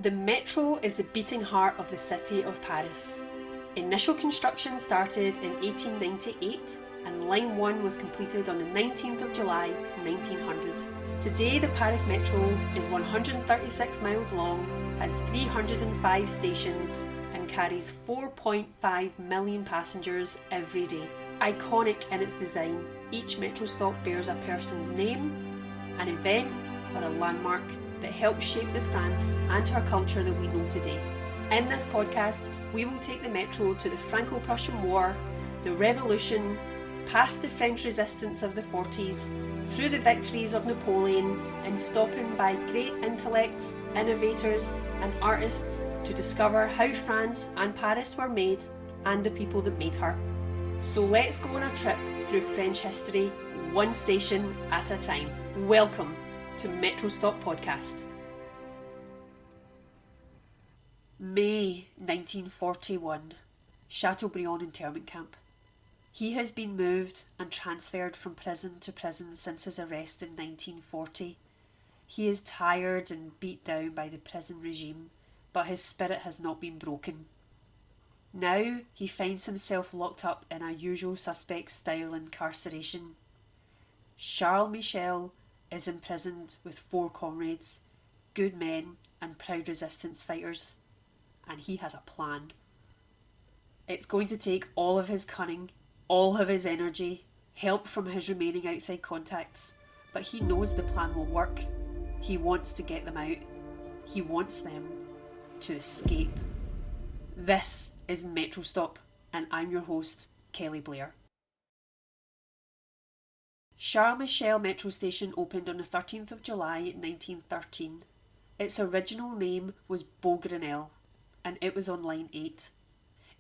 The metro is the beating heart of the city of Paris. Initial construction started in 1898 and Line 1 was completed on the 19th of July 1900. Today the Paris Metro is 136 miles long, has 305 stations and carries 4.5 million passengers every day. Iconic in its design, each metro stop bears a person's name, an event or a landmark that helped shape the France and her culture that we know today. In this podcast, we will take the metro to the Franco-Prussian War, the Revolution, past the French resistance of the 40s, through the victories of Napoleon, and stopping by great intellects, innovators and artists to discover how France and Paris were made and the people that made her. So let's go on a trip through French history, one station at a time. Welcome to Metro Stop Podcast. May 1941, Chateaubriand internment camp. He has been moved and transferred from prison to prison since his arrest in 1940. He is tired and beat down by the prison regime, but his spirit has not been broken. Now he finds himself locked up in a usual suspect style incarceration. Charles Michels is imprisoned with 4 comrades, good men and proud resistance fighters, and he has a plan. It's going to take all of his cunning, all of his energy, help from his remaining outside contacts, but he knows the plan will work. He wants to get them out. He wants them to escape. This is Metro Stop, and I'm your host, Kelly Blair. Charles Michels Metro Station opened on the 13th of July 1913. Its original name was Beaugrenelle, and it was on Line 8.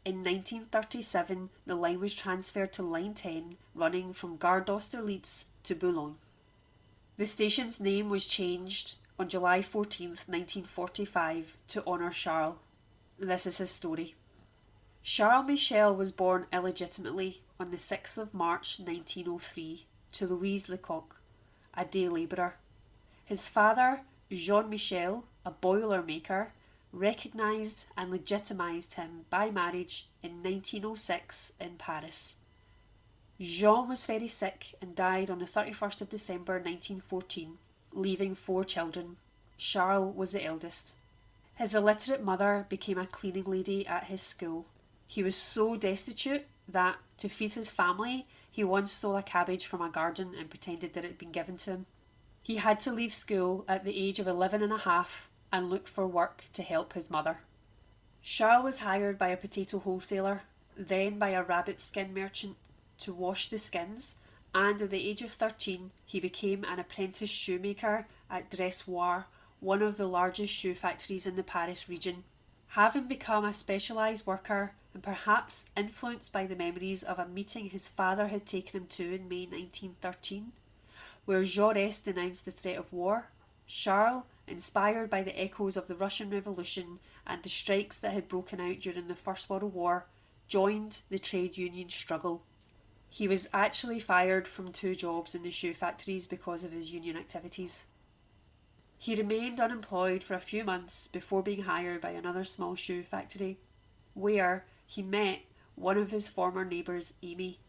In 1937, the line was transferred to Line 10, running from Gare d'Austerlitz to Boulogne. The station's name was changed on July 14th, 1945 to honour Charles. This is his story. Charles Michels was born illegitimately on the 6th of March 1903 to Louise Lecoq, a day labourer. His father, Jean Michel, a boiler maker, recognised and legitimised him by marriage in 1906 in Paris. Jean was very sick and died on the 31st of December 1914, leaving 4 children. Charles was the eldest. His illiterate mother became a cleaning lady at his school. He was so destitute that, to feed his family, he once stole a cabbage from a garden and pretended that it had been given to him. He had to leave school at the age of 11 and a half and look for work to help his mother. Charles was hired by a potato wholesaler, then by a rabbit skin merchant to wash the skins, and at the age of 13 he became an apprentice shoemaker at Dressoir, one of the largest shoe factories in the Paris region. Having become a specialised worker and perhaps influenced by the memories of a meeting his father had taken him to in May 1913, where Jaurès denounced the threat of war, Charles, inspired by the echoes of the Russian Revolution and the strikes that had broken out during the First World War, joined the trade union struggle. He was actually fired from 2 jobs in the shoe factories because of his union activities. He remained unemployed for a few months before being hired by another small shoe factory, where he met one of his former neighbours, Amy.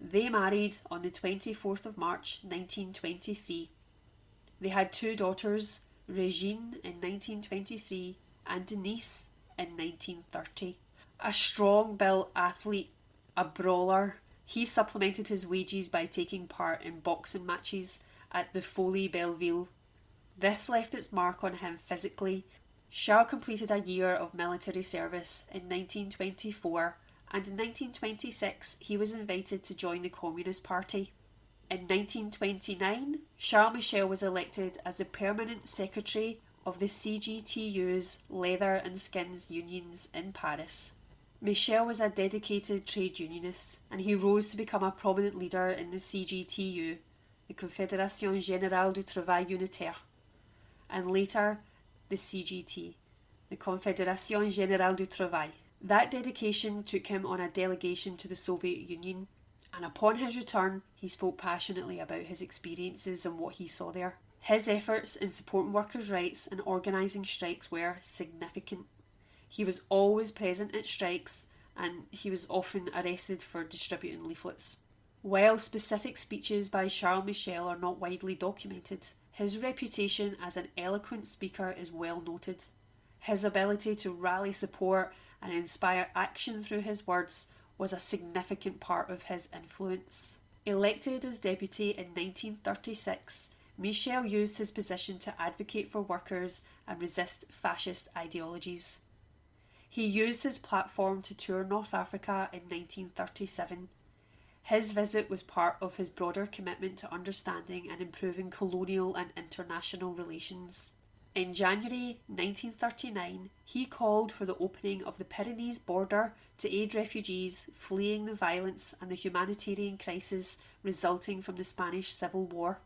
They married on the 24th of March 1923. They had 2 daughters, Regine in 1923 and Denise in 1930. A strong-built athlete, a brawler, he supplemented his wages by taking part in boxing matches at the Folie Belleville. This left its mark on him physically. Charles completed a year of military service in 1924, and in 1926 he was invited to join the Communist Party. In 1929, Charles Michels was elected as the permanent secretary of the CGTU's leather and skins unions in Paris. Michels was a dedicated trade unionist, and he rose to become a prominent leader in the CGTU, the Confédération Générale du Travail Unitaire, and later the CGT, the Confédération Générale du Travail. That dedication took him on a delegation to the Soviet Union, and upon his return he spoke passionately about his experiences and what he saw there. His efforts in supporting workers' rights and organising strikes were significant. He was always present at strikes, and he was often arrested for distributing leaflets. While specific speeches by Charles Michels are not widely documented, his reputation as an eloquent speaker is well noted. His ability to rally support and inspire action through his words was a significant part of his influence. Elected as deputy in 1936, Michels used his position to advocate for workers and resist fascist ideologies. He used his platform to tour North Africa in 1937. His visit was part of his broader commitment to understanding and improving colonial and international relations. In January 1939, he called for the opening of the Pyrenees border to aid refugees fleeing the violence and the humanitarian crisis resulting from the Spanish Civil War.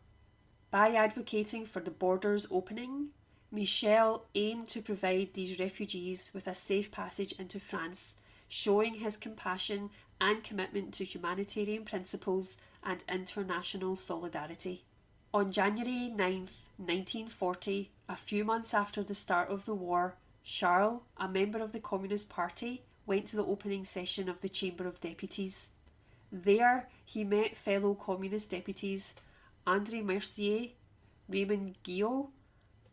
By advocating for the border's opening, Michels aimed to provide these refugees with a safe passage into France, showing his compassion and commitment to humanitarian principles and international solidarity. On January 9, 1940, a few months after the start of the war, Charles, a member of the Communist Party, went to the opening session of the Chamber of Deputies. There, he met fellow Communist deputies André Mercier, Raymond Guillot,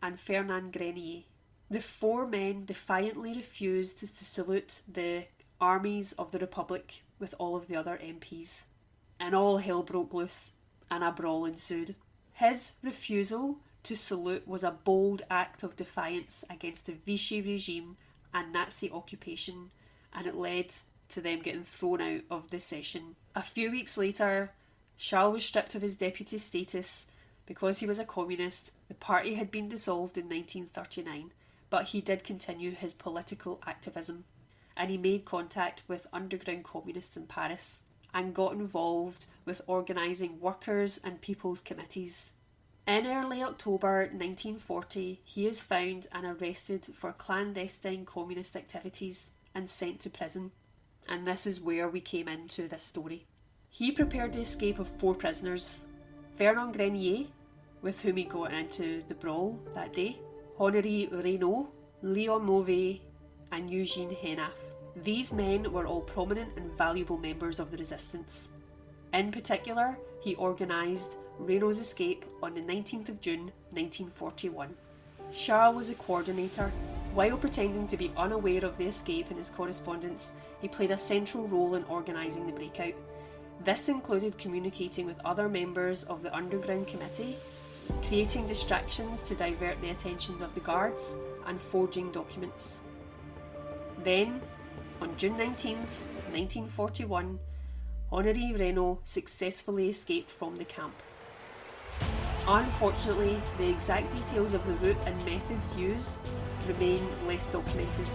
and Fernand Grenier. The four men defiantly refused to salute the armies of the Republic with all of the other MPs. And all hell broke loose, and a brawl ensued. His refusal to salute was a bold act of defiance against the Vichy regime and Nazi occupation, and it led to them getting thrown out of the session. A few weeks later, Charles was stripped of his deputy status because he was a communist. The party had been dissolved in 1939, but he did continue his political activism, and he made contact with underground communists in Paris and got involved with organising workers and people's committees. In early October 1940, he is found and arrested for clandestine communist activities and sent to prison. And this is where we came into this story. He prepared the escape of 4 prisoners: Fernand Grenier, with whom he got into the brawl that day, Henri Reynaud, Léon Mauvais, and Eugène Henaf. These men were all prominent and valuable members of the resistance. In particular, he organised Reynaud's escape on the 19th of June 1941. Charles was a coordinator. While pretending to be unaware of the escape in his correspondence, he played a central role in organising the breakout. This included communicating with other members of the Underground Committee, creating distractions to divert the attention of the guards, and forging documents. Then, on June 19th, 1941, Henri Reynaud successfully escaped from the camp. Unfortunately, the exact details of the route and methods used remain less documented,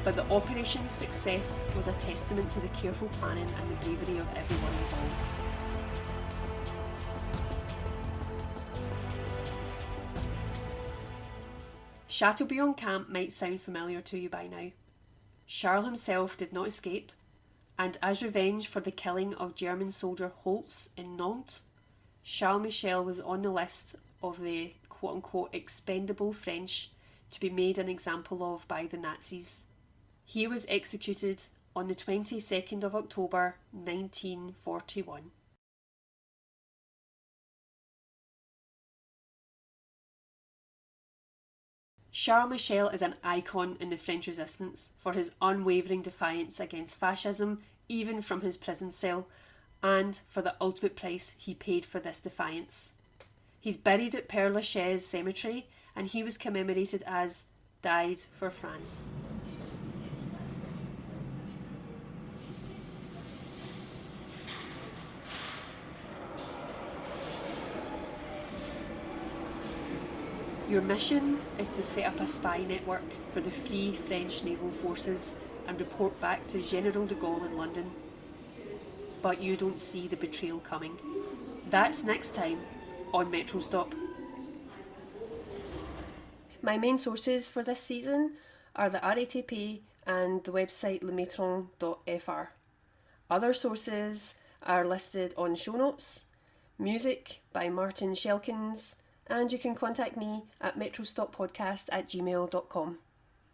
but the operation's success was a testament to the careful planning and the bravery of everyone involved. Chateaubriand Camp might sound familiar to you by now. Charles himself did not escape, and as revenge for the killing of German soldier Holtz in Nantes, Charles Michels was on the list of the quote-unquote expendable French to be made an example of by the Nazis. He was executed on the 22nd of October 1941. Charles Michels is an icon in the French resistance for his unwavering defiance against fascism, even from his prison cell, and for the ultimate price he paid for this defiance. He's buried at Père Lachaise Cemetery, and he was commemorated as Died for France. Your mission is to set up a spy network for the Free French Naval Forces and report back to General de Gaulle in London. But you don't see the betrayal coming. That's next time on Metro Stop. My main sources for this season are the RATP and the website lemetron.fr. Other sources are listed on show notes. Music by Martin Shelkins, and you can contact me at metrostoppodcast@gmail.com.